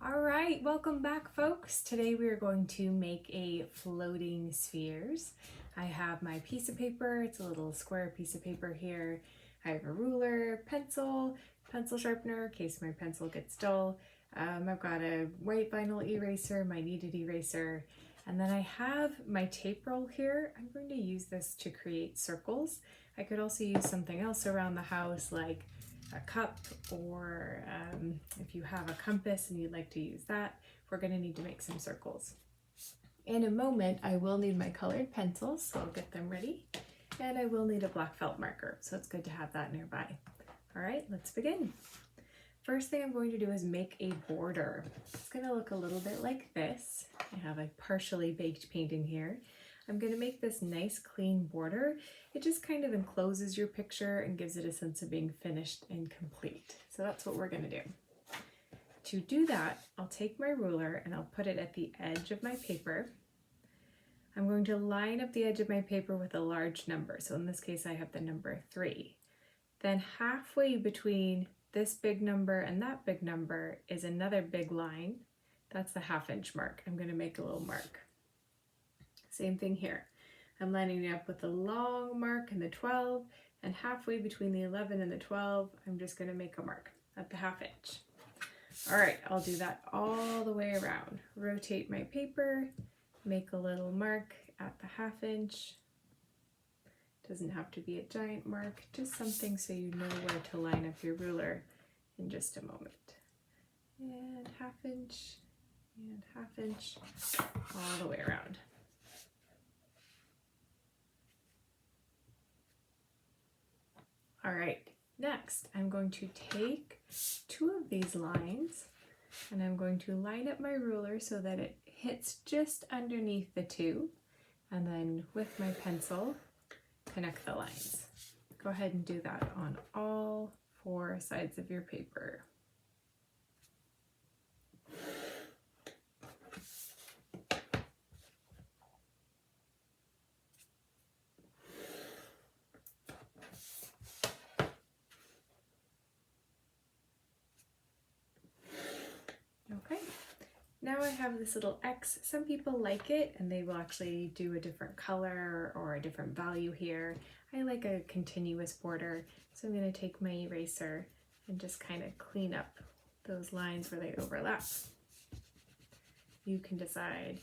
All right, welcome back, folks. Today we are going to make a floating spheres. I have my piece of paper. It's a little square piece of paper here. I have a ruler, pencil sharpener in case my pencil gets dull. I've got a white vinyl eraser, my kneaded eraser, and then I have my tape roll here. I'm going to use this to create circles. I could also use something else around the house like a cup, or if you have a compass and you'd like to use that, we're going to need to make some circles. In a moment, I will need my colored pencils, so I'll get them ready. And I will need a black felt marker, so it's good to have that nearby. All right, let's begin. First thing I'm going to do is make a border. It's going to look a little bit like this. I have a partially baked painting here. I'm going to make this nice clean border. It just kind of encloses your picture and gives it a sense of being finished and complete. So that's what we're going to do. To do that, I'll take my ruler and I'll put it at the edge of my paper. I'm going to line up the edge of my paper with a large number. So in this case, I have the number 3. Then halfway between this big number and that big number is another big line. That's the 1/2 inch mark. I'm going to make a little mark. Same thing here. I'm lining it up with the long mark and the 12, and halfway between the 11 and the 12, I'm just going to make a mark at the 1/2 inch. All right, I'll do that all the way around. Rotate my paper, make a little mark at the 1/2 inch. Doesn't have to be a giant mark, just something so you know where to line up your ruler in just a moment. And 1/2 inch, and 1/2 inch, all the way around. All right, next I'm going to take 2 of these lines and I'm going to line up my ruler so that it hits just underneath the 2, and then with my pencil, connect the lines. Go ahead and do that on all 4 sides of your paper. Okay, now I have this little X. Some people like it and they will actually do a different color or a different value here. I like a continuous border, so I'm going to take my eraser and just kind of clean up those lines where they overlap. You can decide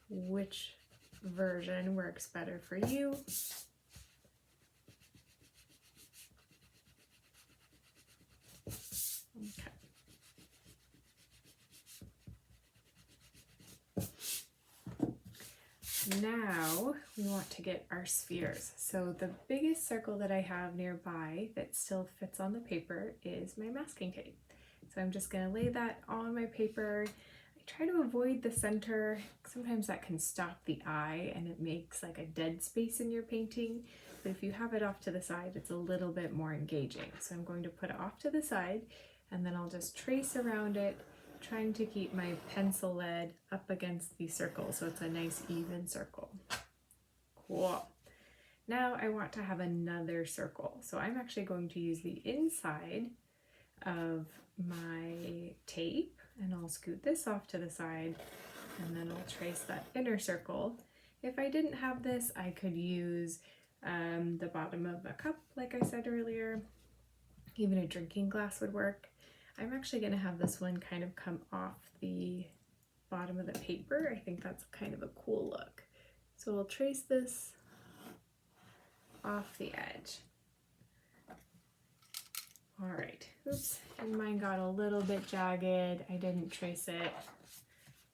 which version works better for you. Okay. Now we want to get our spheres. So the biggest circle that I have nearby that still fits on the paper is my masking tape. So I'm just going to lay that on my paper. I try to avoid the center. Sometimes that can stop the eye and it makes like a dead space in your painting. But if you have it off to the side, it's a little bit more engaging. So I'm going to put it off to the side and then I'll just trace around it, trying to keep my pencil lead up against the circle so it's a nice even circle. Cool. Now I want to have another circle. So I'm actually going to use the inside of my tape and I'll scoot this off to the side and then I'll trace that inner circle. If I didn't have this, I could use the bottom of a cup, like I said earlier. Even a drinking glass would work. I'm actually going to have this one kind of come off the bottom of the paper. I think that's kind of a cool look. So we'll trace this off the edge. All right, oops, and mine got a little bit jagged. I didn't trace it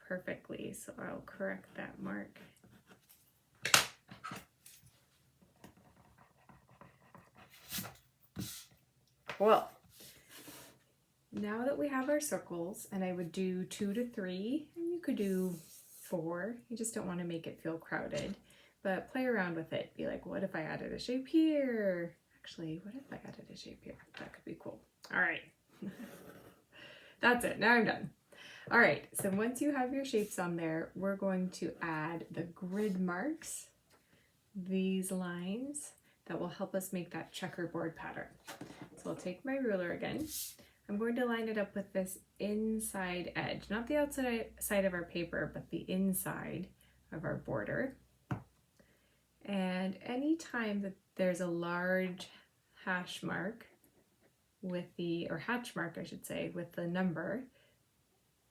perfectly, so I'll correct that mark. Cool. Now that we have our circles, and I would do 2 to 3, and you could do 4, you just don't want to make it feel crowded, but play around with it. Be like, what if I added a shape here? Actually, what if I added a shape here? That could be cool. All right, that's it, now I'm done. All right, so once you have your shapes on there, we're going to add the grid marks, these lines that will help us make that checkerboard pattern. So I'll take my ruler again. I'm going to line it up with this inside edge, not the outside side of our paper, but the inside of our border. And anytime that there's a large hash mark with the, or hatch mark I should say, with the number,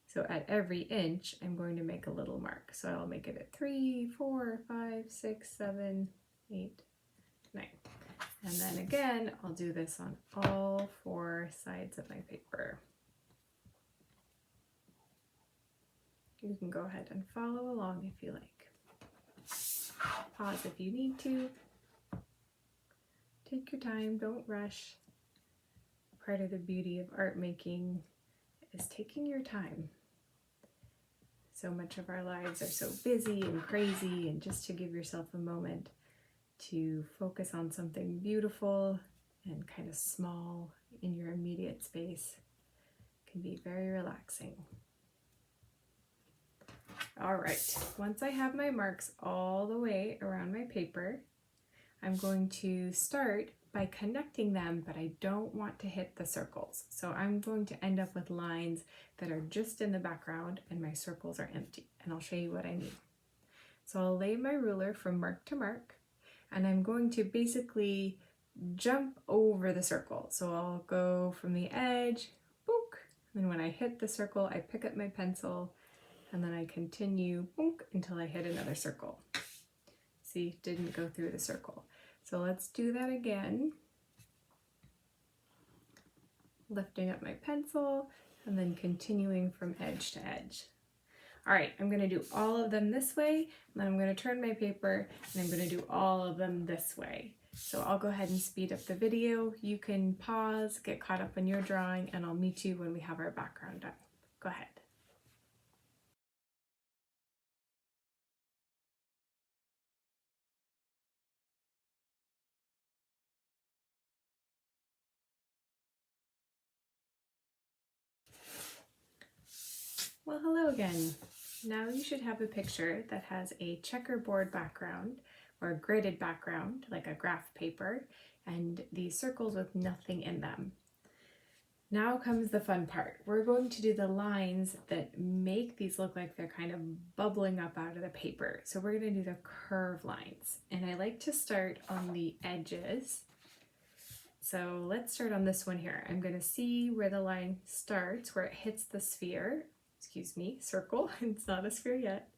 so at every inch I'm going to make a little mark. So I'll make it at 3, 4, 5, 6, 7, 8, 9. And then again, I'll do this on all 4 sides of my paper. You can go ahead and follow along if you like. Pause if you need to. Take your time, don't rush. Part of the beauty of art making is taking your time. So much of our lives are so busy and crazy, and just to give yourself a moment to focus on something beautiful and kind of small in your immediate space can be very relaxing. All right, once I have my marks all the way around my paper, I'm going to start by connecting them, but I don't want to hit the circles. So I'm going to end up with lines that are just in the background and my circles are empty, and I'll show you what I mean. So I'll lay my ruler from mark to mark, and I'm going to basically jump over the circle. So I'll go from the edge, book, and when I hit the circle, I pick up my pencil, and then I continue book until I hit another circle. See, didn't go through the circle. So let's do that again. Lifting up my pencil and then continuing from edge to edge. All right, I'm gonna do all of them this way, and then I'm gonna turn my paper and I'm gonna do all of them this way. So I'll go ahead and speed up the video. You can pause, get caught up in your drawing, and I'll meet you when we have our background done. Go ahead. Well, hello again. Now you should have a picture that has a checkerboard background or a gridded background, like a graph paper, and these circles with nothing in them. Now comes the fun part. We're going to do the lines that make these look like they're kind of bubbling up out of the paper. So we're going to do the curve lines. And I like to start on the edges. So let's start on this one here. I'm going to see where the line starts, where it hits the sphere. Excuse me, circle. It's not a sphere yet.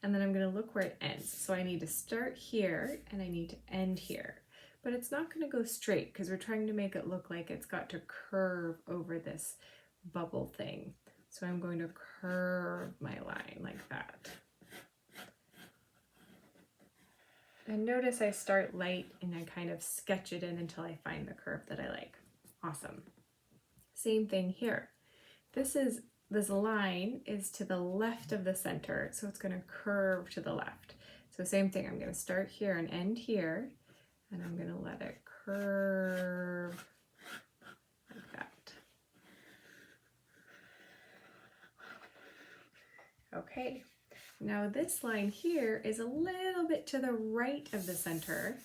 And then I'm going to look where it ends. So I need to start here and I need to end here. But it's not going to go straight because we're trying to make it look like it's got to curve over this bubble thing. So I'm going to curve my line like that. And notice I start light and I kind of sketch it in until I find the curve that I like. Awesome. Same thing here. This line is to the left of the center, so it's going to curve to the left. So same thing, I'm going to start here and end here, and I'm going to let it curve like that. Okay, now this line here is a little bit to the right of the center,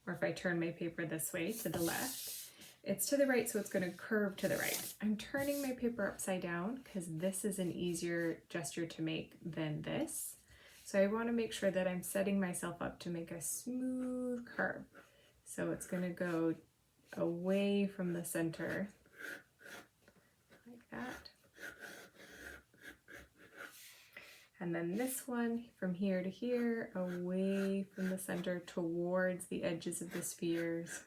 or if I turn my paper this way to the left, it's to the right, so it's going to curve to the right. I'm turning my paper upside down because this is an easier gesture to make than this. So I want to make sure that I'm setting myself up to make a smooth curve. So it's going to go away from the center, like that. And then this one from here to here, away from the center towards the edges of the spheres.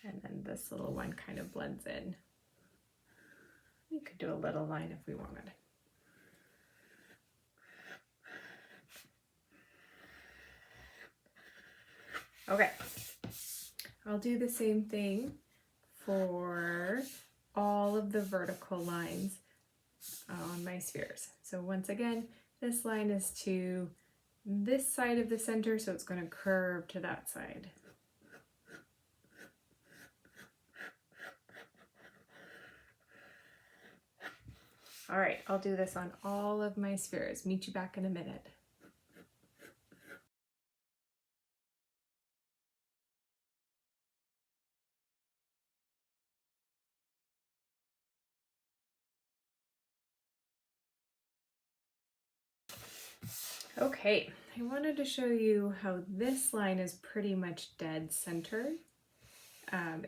And then this little one kind of blends in. We could do a little line if we wanted. Okay, I'll do the same thing for all of the vertical lines on my spheres. So once again, this line is to this side of the center, so it's going to curve to that side. All right, I'll do this on all of my spheres. Meet you back in a minute. Okay, I wanted to show you how this line is pretty much dead center.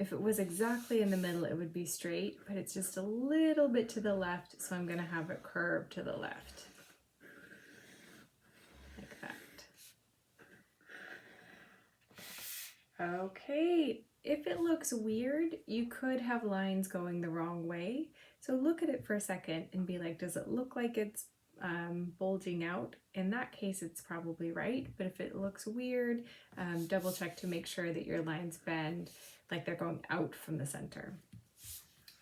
If it was exactly in the middle, it would be straight, but it's just a little bit to the left, so I'm going to have it curve to the left. Like that. Okay, if it looks weird, you could have lines going the wrong way. So look at it for a second and be like, does it look like it's bulging out? In that case, it's probably right. But if it looks weird, double check to make sure that your lines bend like they're going out from the center.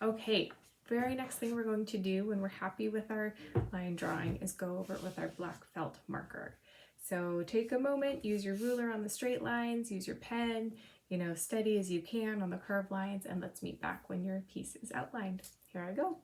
Okay, very next thing we're going to do when we're happy with our line drawing is go over it with our black felt marker. So take a moment, use your ruler on the straight lines, use your pen, steady as you can on the curved lines, and let's meet back when your piece is outlined. Here I go.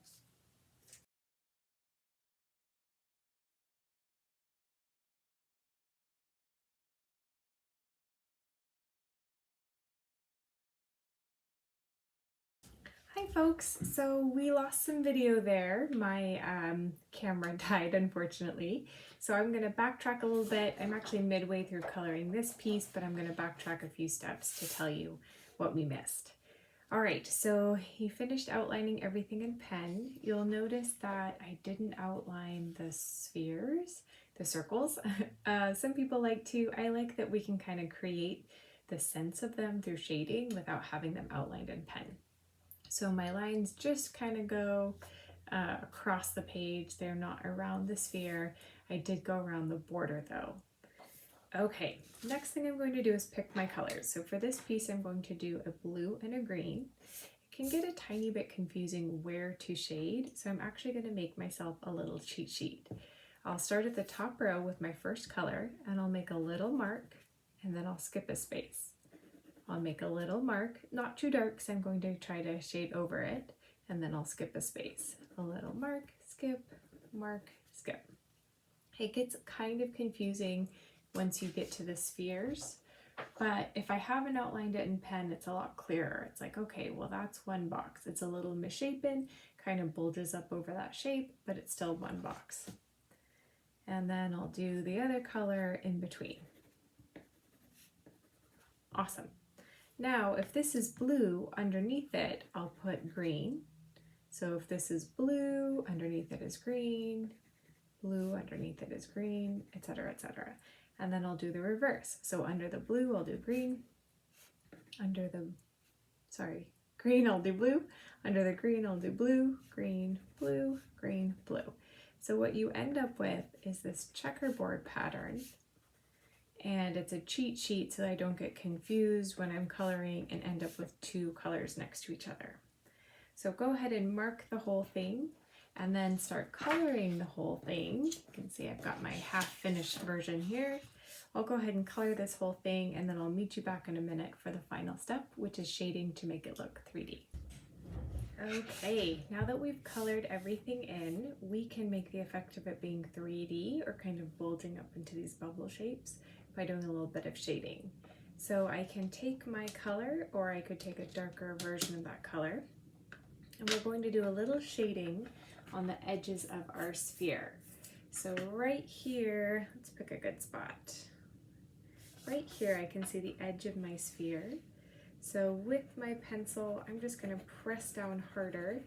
Hi folks, so we lost some video there. My camera died, unfortunately. So I'm gonna backtrack a little bit. I'm actually midway through coloring this piece, but I'm gonna backtrack a few steps to tell you what we missed. All right, so he finished outlining everything in pen. You'll notice that I didn't outline the spheres, the circles. Some people like to. I like that we can kind of create the sense of them through shading without having them outlined in pen. So my lines just kind of go across the page. They're not around the sphere. I did go around the border though. Okay, next thing I'm going to do is pick my colors. So for this piece, I'm going to do a blue and a green. It can get a tiny bit confusing where to shade, so I'm actually going to make myself a little cheat sheet. I'll start at the top row with my first color, and I'll make a little mark, and then I'll skip a space. I'll make a little mark, not too dark because I'm going to try to shade over it, and then I'll skip a space. A little mark, skip, skip. It gets kind of confusing once you get to the spheres, but if I haven't outlined it in pen, it's a lot clearer. It's like, okay, well that's one box. It's a little misshapen, kind of bulges up over that shape, but it's still one box. And then I'll do the other color in between. Awesome. Now, if this is blue, underneath it, I'll put green. So if this is blue, underneath it is green, blue, underneath it is green, etc., etc. And then I'll do the reverse. So under the blue, I'll do green. Green, I'll do blue. Under the green, I'll do blue, green, blue, green, blue. So what you end up with is this checkerboard pattern. And it's a cheat sheet so I don't get confused when I'm coloring and end up with two colors next to each other. So go ahead and mark the whole thing and then start coloring the whole thing. You can see I've got my half finished version here. I'll go ahead and color this whole thing and then I'll meet you back in a minute for the final step, which is shading to make it look 3D. Okay, now that we've colored everything in, we can make the effect of it being 3D or kind of bulging up into these bubble shapes by doing a little bit of shading. So I can take my color, or I could take a darker version of that color, and we're going to do a little shading on the edges of our sphere. So right here, let's pick a good spot. Right here I can see the edge of my sphere. So with my pencil, I'm just going to press down harder,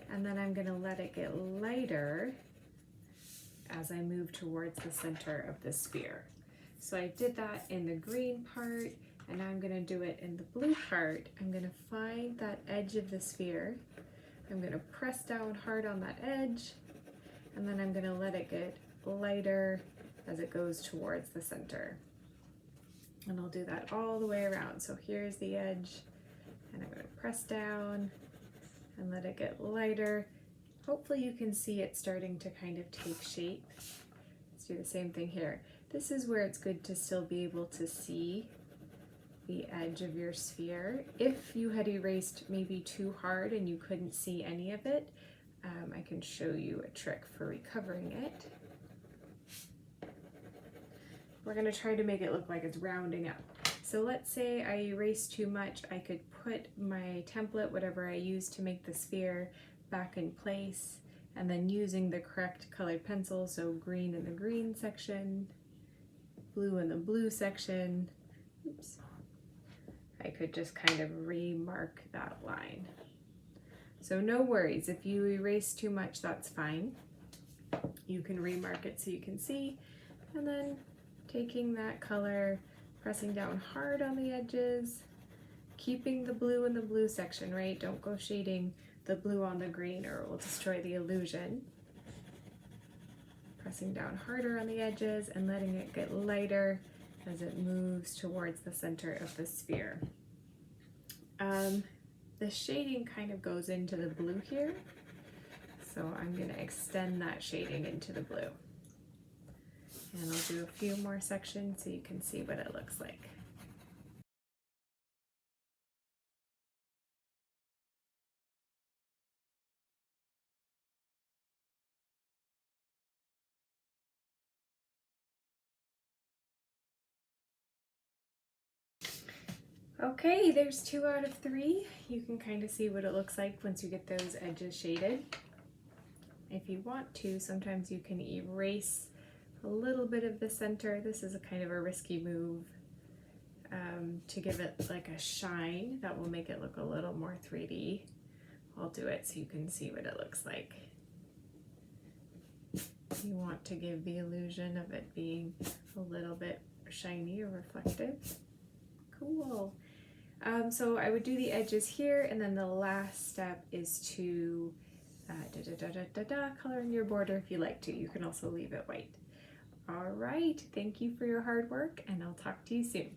and then I'm going to let it get lighter as I move towards the center of the sphere. So I did that in the green part, and now I'm going to do it in the blue part. I'm going to find that edge of the sphere. I'm going to press down hard on that edge, and then I'm going to let it get lighter as it goes towards the center. And I'll do that all the way around. So here's the edge, and I'm going to press down and let it get lighter. Hopefully you can see it starting to kind of take shape. Let's do the same thing here. This is where it's good to still be able to see the edge of your sphere. If you had erased maybe too hard and you couldn't see any of it, I can show you a trick for recovering it. We're going to try to make it look like it's rounding up. So let's say I erased too much. I could put my template, whatever I used to make the sphere, back in place, and then using the correct colored pencil, so green in the green section, blue in the blue section. Oops. I could just kind of remark that line. So no worries, if you erase too much, that's fine. You can remark it so you can see, and then taking that color, pressing down hard on the edges, keeping the blue in the blue section, right? Don't go shading the blue on the green or it will destroy the illusion. Pressing down harder on the edges and letting it get lighter as it moves towards the center of the sphere. The shading kind of goes into the blue here, so I'm going to extend that shading into the blue. And I'll do a few more sections so you can see what it looks like. Okay, there's 2 out of 3. You can kind of see what it looks like once you get those edges shaded. If you want to, sometimes you can erase a little bit of the center. This is a kind of a risky move to give it like a shine that will make it look a little more 3D. I'll do it so you can see what it looks like. You want to give the illusion of it being a little bit shiny or reflective. Cool. So I would do the edges here, and then the last step is to color in your border if you like to. You can also leave it white. All right, thank you for your hard work, and I'll talk to you soon.